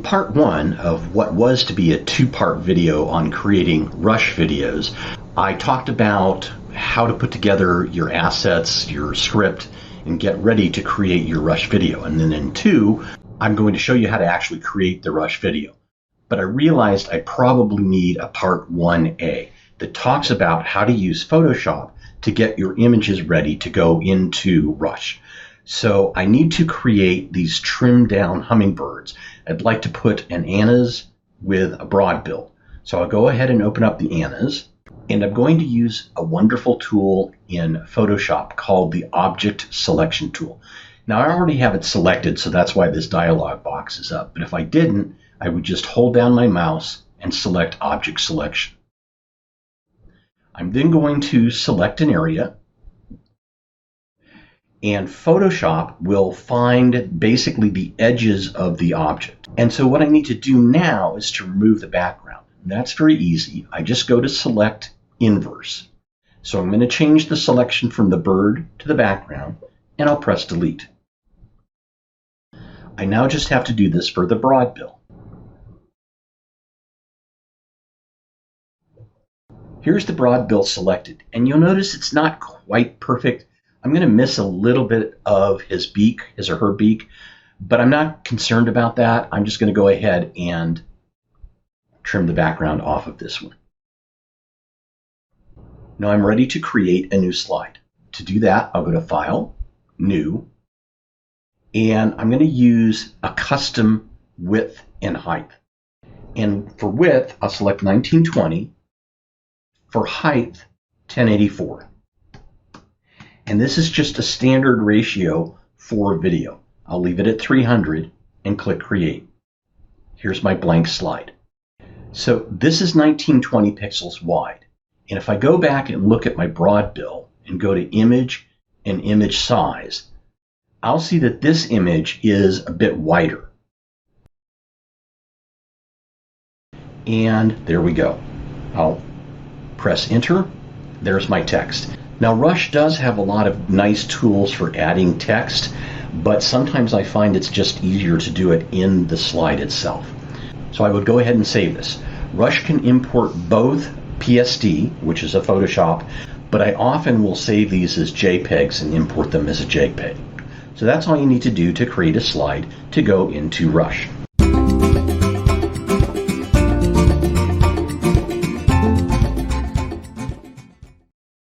part one of what was to be a two-part video on creating Rush videos, I talked about how to put together your assets, your script, and get ready to create your Rush video. And then in two, I'm going to show you how to actually create the Rush video. But I realized I probably need a part 1A that talks about how to use Photoshop to get your images ready to go into Rush. So I need to create these trimmed down hummingbirds. I'd like to put an Anna's with a broad bill. So I'll go ahead and open up the Anna's, and I'm going to use a wonderful tool in Photoshop called the Object Selection tool. Now I already have it selected, so that's why this dialog box is up. But if I didn't, I would just hold down my mouse and select Object Selection. I'm then going to select an area, and Photoshop will find basically the edges of the object. And so what I need to do now is to remove the background. And that's very easy. I just go to Select Inverse. So I'm going to change the selection from the bird to the background, and I'll press Delete. I now just have to do this for the broad bill. Here's the broad bill selected, and you'll notice it's not quite perfect. I'm going to miss a little bit of his beak, his or her beak, but I'm not concerned about that. I'm just going to go ahead and trim the background off of this one. Now I'm ready to create a new slide. To do that, I'll go to File, New, and I'm going to use a custom width and height. And for width, I'll select 1920. For height, 1084. And this is just a standard ratio for video. I'll leave it at 300 and click Create. Here's my blank slide. So this is 1920 pixels wide. And if I go back and look at my broad bill and go to Image and Image Size, I'll see that this image is a bit wider. And there we go. I'll press Enter. There's my text. Now Rush does have a lot of nice tools for adding text, but sometimes I find it's just easier to do it in the slide itself. So I would go ahead and save this. Rush can import both PSD, which is a Photoshop, but I often will save these as JPEGs and import them as a JPEG. So that's all you need to do to create a slide to go into Rush.